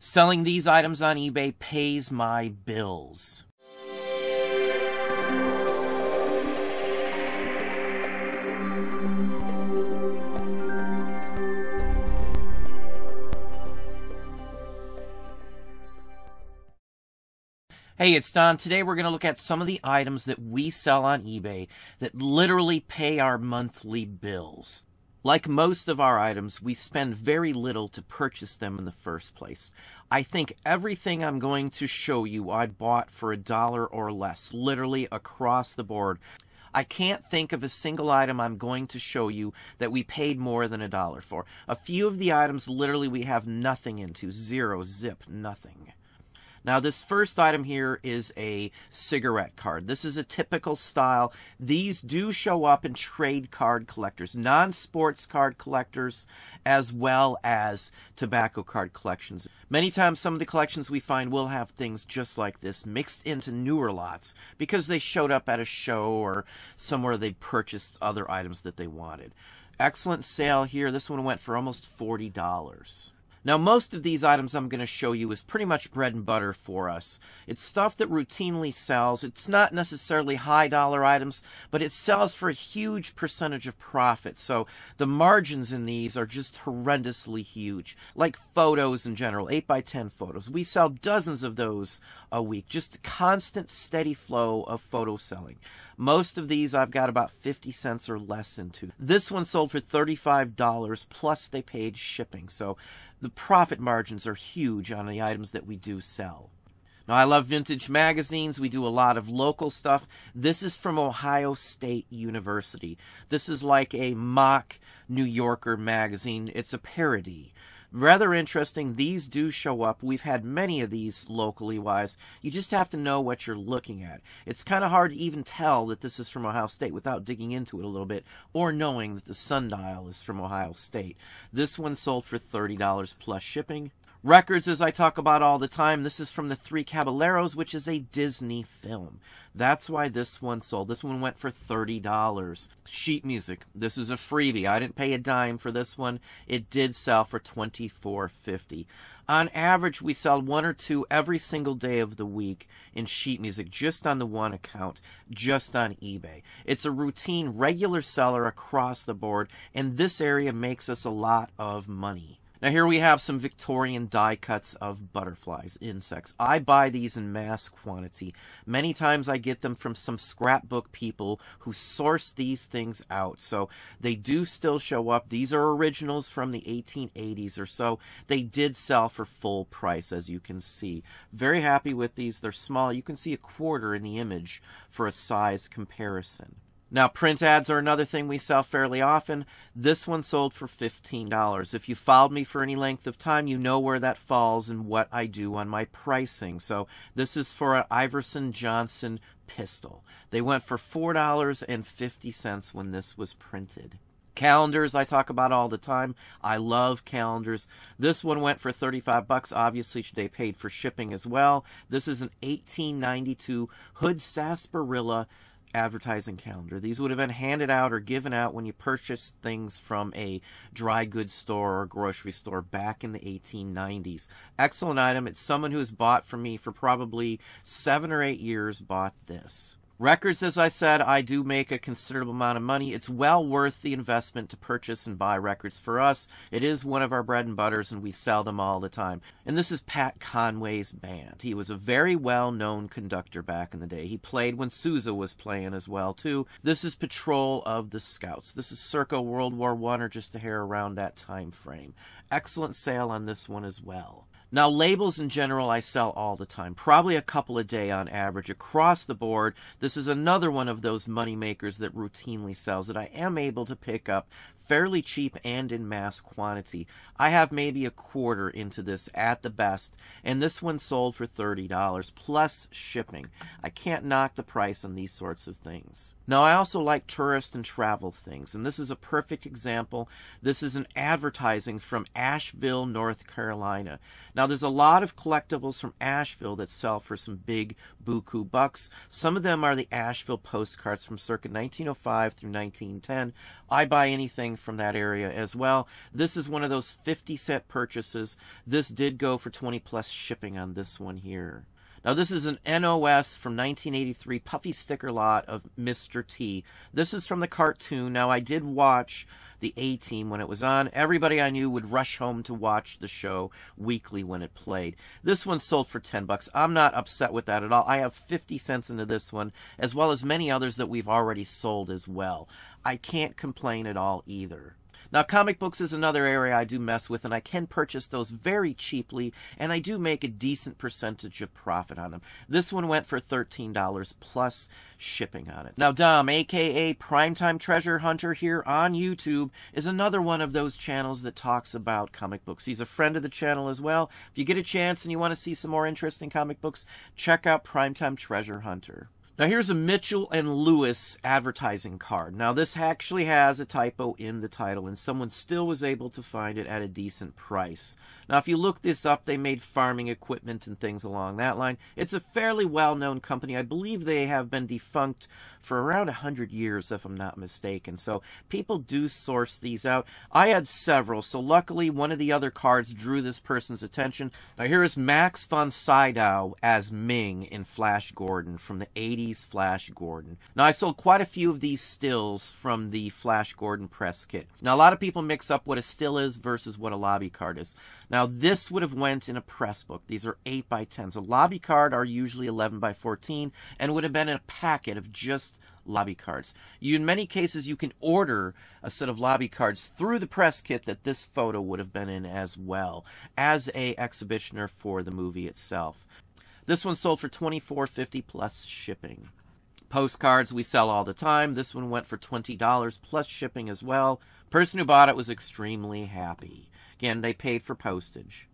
Selling these items on eBay pays my bills. Hey, it's Don. Today we're going to look at some of the items that we sell on eBay that literally pay our monthly bills. Like most of our items, we spend very little to purchase them in the first place. I think everything I'm going to show you I bought for $1 or less, literally across the board. I can't think of a single item I'm going to show you that we paid more than $1 for. A few of the items literally we have nothing into, zero, zip, nothing. Now, this first item here is a cigarette card. This is a typical style. These do show up in trade card collectors, non-sports card collectors, as well as tobacco card collections. Many times, some of the collections we find will have things just like this mixed into newer lots because they showed up at a show or somewhere they purchased other items that they wanted. Excellent sale here. This one went for almost $40. Now, most of these items I'm going to show you is pretty much bread and butter for us. It's stuff that routinely sells. It's not necessarily high-dollar items, but it sells for a huge percentage of profit. So the margins in these are just horrendously huge. Like photos in general, 8x10 photos. We sell dozens of those a week. Just a constant, steady flow of photo selling. Most of these I've got about 50 cents or less into. This one sold for $35, plus they paid shipping. So the profit margins are huge on the items that we do sell. Now, I love vintage magazines. We do a lot of local stuff. This is from Ohio State University. This is like a mock New Yorker magazine. It's a parody. Rather interesting. These do show up. We've had many of these locally wise. You just have to know what you're looking at. It's kind of hard to even tell that this is from Ohio State without digging into it a little bit or knowing that the sundial is from Ohio State. This one sold for $30 plus shipping. Records, as I talk about all the time, this is from The Three Caballeros, which is a Disney film. That's why this one sold. This one went for $30. Sheet music. This is a freebie. I didn't pay a dime for this one. It did sell for $24.50. On average, we sell one or two every single day of the week in sheet music, just on the one account, just on eBay. It's a routine, regular seller across the board, and this area makes us a lot of money. Now, here we have some Victorian die cuts of butterflies, insects. I buy these in mass quantity. Many times I get them from some scrapbook people who source these things out. So they do still show up. These are originals from the 1880s or so. They did sell for full price, as you can see. Very happy with these. They're small. You can see a quarter in the image for a size comparison. Now, print ads are another thing we sell fairly often. This one sold for $15. If you followed me for any length of time, you know where that falls and what I do on my pricing. So this is for an Iverson Johnson pistol. They went for $4.50 when this was printed. Calendars I talk about all the time. I love calendars. This one went for $35. Obviously, they paid for shipping as well. This is an 1892 Hood Sarsaparilla advertising calendar. These would have been handed out or given out when you purchased things from a dry goods store or grocery store back in the 1890s. Excellent item. It's someone who has bought from me for probably 7 or 8 years bought this. Records, as I said, I do make a considerable amount of money. It's well worth the investment to purchase and buy records for us. It is one of our bread and butters, and we sell them all the time. And this is Pat Conway's band. He was a very well-known conductor back in the day. He played when Sousa was playing as well, too. This is Patrol of the Scouts. This is circa World War I or just a hair around that time frame. Excellent sale on this one as well. Now, labels in general I sell all the time, probably a couple a day on average across the board. This is another one of those money makers that routinely sells that I am able to pick up fairly cheap and in mass quantity. I have maybe a quarter into this at the best, and this one sold for $30 plus shipping. I can't knock the price on these sorts of things. Now, I also like tourist and travel things, and this is a perfect example. This is an advertising from Asheville, North Carolina. Now, there's a lot of collectibles from Asheville that sell for some big buku bucks. Some of them are the Asheville postcards from circa 1905 through 1910. I buy anything from that area as well. This is one of those 50-cent purchases. This did go for 20 plus shipping on this one here. Now, this is an NOS from 1983 puffy sticker lot of Mr. T. This is from the cartoon. Now, I did watch the A-Team when it was on. Everybody I knew would rush home to watch the show weekly when it played. This one sold for $10. I'm not upset with that at all. I have 50 cents into this one, as well as many others that we've already sold as well. I can't complain at all either. Now, comic books is another area I do mess with, and I can purchase those very cheaply, and I do make a decent percentage of profit on them. This one went for $13 plus shipping on it. Now, Dom, a.k.a. Primetime Treasure Hunter here on YouTube, is another one of those channels that talks about comic books. He's a friend of the channel as well. If you get a chance and you want to see some more interesting comic books, check out Primetime Treasure Hunter. Now, here's a Mitchell & Lewis advertising card. Now, this actually has a typo in the title, and someone still was able to find it at a decent price. Now, if you look this up, they made farming equipment and things along that line. It's a fairly well-known company. I believe they have been defunct for around 100 years, if I'm not mistaken. So people do source these out. I had several, so luckily one of the other cards drew this person's attention. Now, here is Max von Sydow as Ming in Flash Gordon from the 80s Flash Gordon. Now, I sold quite a few of these stills from the Flash Gordon press kit. Now, a lot of people mix up what a still is versus what a lobby card is. Now, this would have went in a press book. These are 8x10s. A lobby card are usually 11x14 and would have been in a packet of just lobby cards. In many cases, you can order a set of lobby cards through the press kit that this photo would have been in as well as a exhibitioner for the movie itself. This one sold for $24.50 plus shipping. Postcards we sell all the time. This one went for $20 plus shipping as well. Person who bought it was extremely happy. Again, they paid for postage.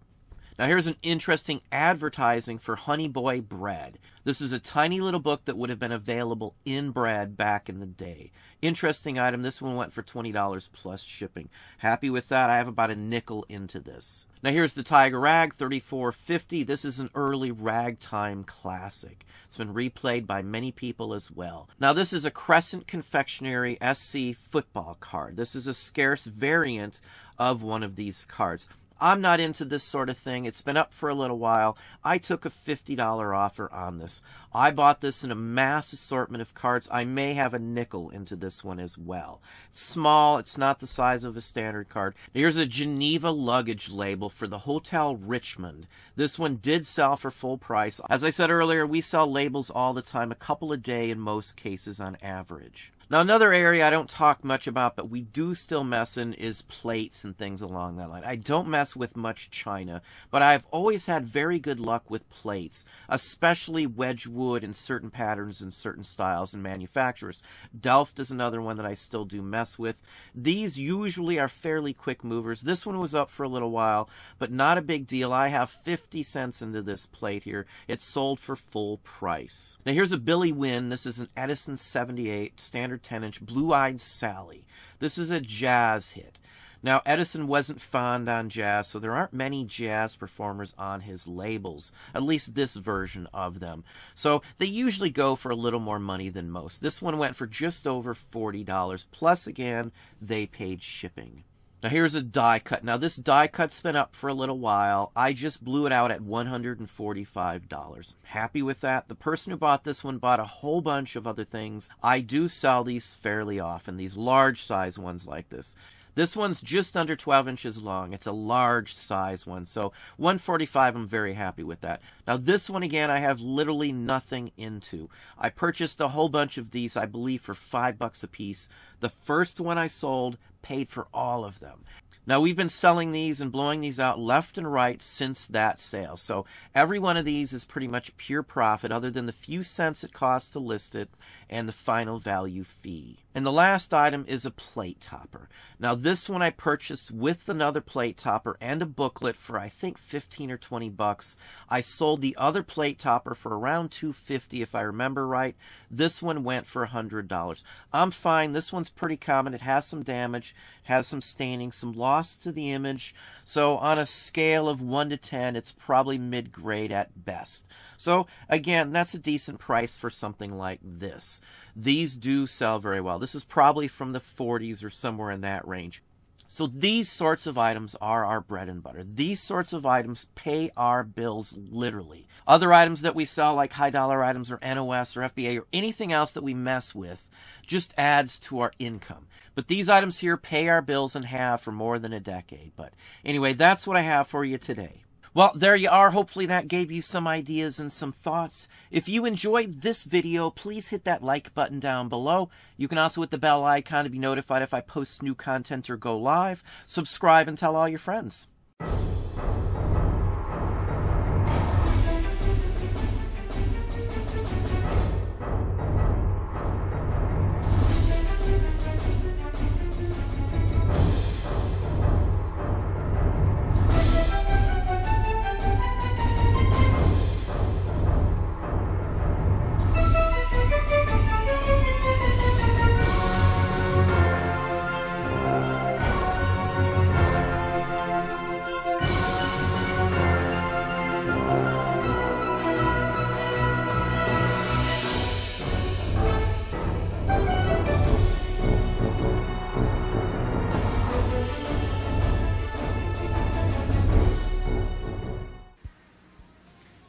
Now, here's an interesting advertising for Honey Boy Bread. This is a tiny little book that would have been available in bread back in the day. Interesting item. This one went for $20 plus shipping. Happy with that. I have about a nickel into this. Now, here's the Tiger Rag, $34.50. This is an early ragtime classic. It's been replayed by many people as well. Now, this is a Crescent Confectionery SC football card. This is a scarce variant of one of these cards. I'm not into this sort of thing. It's been up for a little while. I took a $50 offer on this. I bought this in a mass assortment of cards. I may have a nickel into this one as well. It's small. It's not the size of a standard card. Here's a Geneva luggage label for the Hotel Richmond. This one did sell for full price. As I said earlier, we sell labels all the time, a couple a day in most cases on average. Now, another area I don't talk much about, but we do still mess in, is plates and things along that line. I don't mess with much china, but I've always had very good luck with plates, especially Wedgwood in certain patterns and certain styles and manufacturers. Delft is another one that I still do mess with. These usually are fairly quick movers. This one was up for a little while, but not a big deal. I have 50 cents into this plate here. It's sold for full price. Now, here's a Billy Wynn. This is an Edison 78 standard 10-inch Blue-Eyed Sally. This is a jazz hit. Now, Edison wasn't fond on jazz, so there aren't many jazz performers on his labels, at least this version of them. So they usually go for a little more money than most. This one went for just over $40, plus, again, they paid shipping. Now, here's a die cut. Now, this die cut's been up for a little while. I just blew it out at $145. Happy with that. The person who bought this one bought a whole bunch of other things. I do sell these fairly often, these large size ones like this. This one's just under 12 inches long. It's a large size one, so $145, I'm very happy with that. Now, this one, again, I have literally nothing into. I purchased a whole bunch of these, I believe, for $5 a piece. The first one I sold paid for all of them. Now, we've been selling these and blowing these out left and right since that sale. So every one of these is pretty much pure profit other than the few cents it costs to list it and the final value fee. And the last item is a plate topper. Now, this one I purchased with another plate topper and a booklet for, I think, 15 or 20 bucks. I sold the other plate topper for around $250 if I remember right. This one went for $100. I'm fine. This one's pretty common. It has some damage, has some staining, some loss to the image. So on a scale of 1 to 10, it's probably mid-grade at best. So again, that's a decent price for something like this. These do sell very well. This is probably from the 40s or somewhere in that range. So these sorts of items are our bread and butter. These sorts of items pay our bills literally. Other items that we sell, like high dollar items or NOS or FBA or anything else that we mess with, just adds to our income. But these items here pay our bills and have for more than a decade. But anyway, that's what I have for you today. Well, there you are. Hopefully that gave you some ideas and some thoughts. If you enjoyed this video, please hit that like button down below. You can also hit the bell icon to be notified if I post new content or go live. Subscribe and tell all your friends.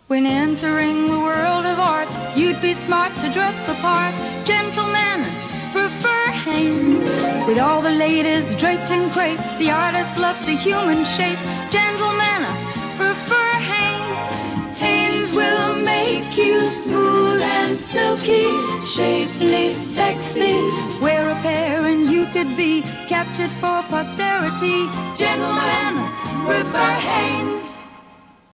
When entering the world of art, you'd be smart to dress the part. Gentlemen prefer Hanes, with all the ladies draped in crepe. The artist loves the human shape. Gentlemen prefer Hanes. Hanes will make you smooth and silky, shapely, sexy. Wear a pair and you could be captured for posterity. Gentlemen prefer Hanes.